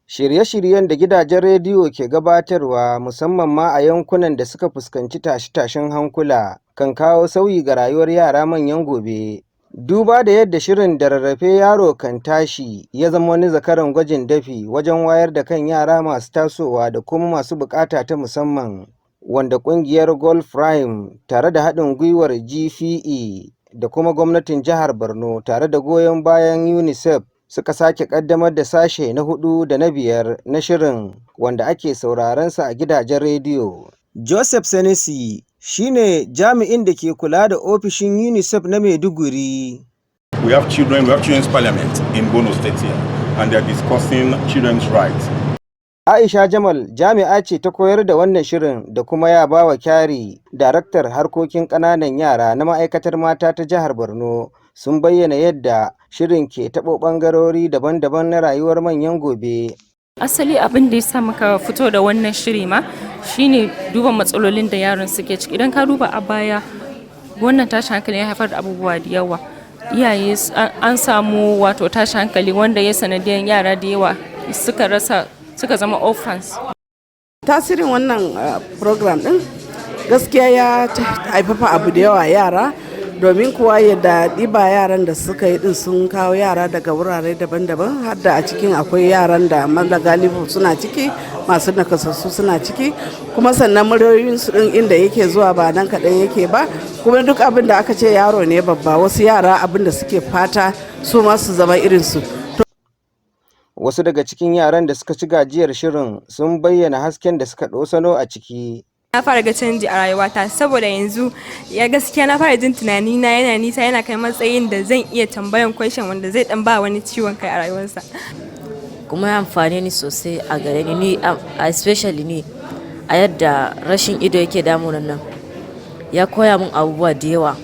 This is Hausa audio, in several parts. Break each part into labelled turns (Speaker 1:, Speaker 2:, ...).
Speaker 1: Shirye-shiryen da gidajen rediyo ke gabatarwa musamman ma a yankunan da suka fuskanci tashe-tashen hankula kan kawo sauyi ga rayuwar yara manyan gobe. Duba da yadda shirin da rarrafe yaro kan tashi ya zama wani zakaran gwajin dafi wajen wayar da kan yara masu tasowa da kuma masu bukata ta musamman, wanda kungiyar Gold Prime tare da haɗin gwiwar GPE da kuma gwamnatin jihar Borno tare da goyon bayan UNICEF suka sake kaddamar da sashe na 4 da na 5 na shirin, wanda ake sauraron sa a gidajen rediyo. Joseph Senesi shine jami'in da ke kula da ofishin UNICEF na Maiduguri.
Speaker 2: We have children's parliament in Borno State here, and they are discussing children's rights.
Speaker 1: Aisha Jamal jami'a ce ta koyar da wannan shirin da kuma Yabawa Kyari, daraktar harkokin ƙananan yara na ma'aikatar mata ta jihar Borno, sun bayyana yadda shirin ke taɓo ɓangarori daban-daban na rayuwar manyan gobe.
Speaker 3: Asali abin da ya sa muka fito da wannan shiri ma shine duba matsalolin da yaran suke ciki. Idan ka duba a baya, wannan tashin hankali ya haifar da abubuwa da yawa. Iyaye an samu wato tashin hankali wanda ya sanadiyar yara da yawa suka zama orphans.
Speaker 4: Tasirin wannan program din gaskiya ya haifafa abu da yawa yara, domin kuwa yadda ɗiba yaran da suka yi din sun kawo yara daga wurare daban-daban, har da a cikin akwai yaran da mala galibu suna ciki, masu nakasassu suna ciki, kuma sannan muryoyinsu din inda yake zuwa ba nan kaɗai yake ba, kuma duk abin da aka ce yaro ne babba, wasu yara abin da suke fata su ma su zama irinsu.
Speaker 1: Wasu daga cikin yaran da suka ci gajiyar shirin sun bayyana hasken da suka ɗosano a ciki.
Speaker 5: Na fara ga canji a rayuwata saboda yanzu ya gaskiya na fara jin tunani na yana nisa, yana kai matsayin da zan iya tambayan question wanda zai dan ba wani ciwon kai a rayuwarsa.
Speaker 6: Kuma ya amfane ni sosai a gare ni, especially ni a yadda rashin ido yake damunan nan. Ya koya min abubuwa da yawa,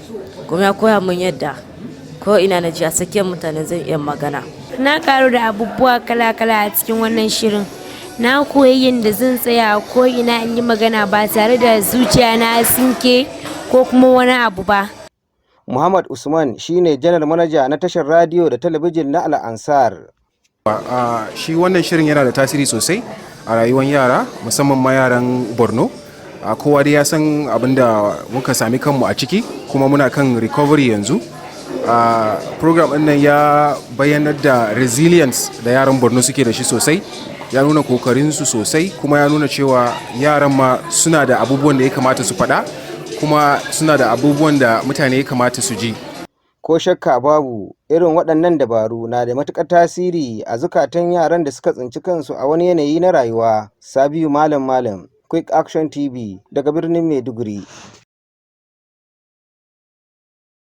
Speaker 6: kuma ya koya min yadda ko ina na ji a tsakiyar mutane zan iya magana.
Speaker 7: Na karu da abubuwa kala-kala a cikin wannan shirin. Na koyi yadda zan tsaya ko ina in yi magana ba tare da zuciya na sinke ko kuma wani abu ba.
Speaker 1: Muhammad Usman shine janar manaja na tashar radiyo da talabijin na Al-Ansar.
Speaker 8: Shi wannan shirin yana da tasiri sosai a rayuwar yara, musamman ma yaran Borno. Kowa dai ya san abin da muka sami kanmu a ciki, kuma muna kan recovery yanzu. Program ɗin nan ya bayyanar da resilience da yaran Borno suke da shi sosai, ya nuna kokarinsu sosai, kuma ya nuna cewa yaran ma suna da abubuwan da ya kamata su faɗa, kuma suna da abubuwan da mutane ya kamata su ji.
Speaker 1: Ko shakka babu, irin waɗannan dabaru na da matuƙar tasiri a zukatan yaran da suka tsinci kansu a wani yanayi na rayuwa. Sabiu Malam, Quick Action TV daga birnin Maiduguri.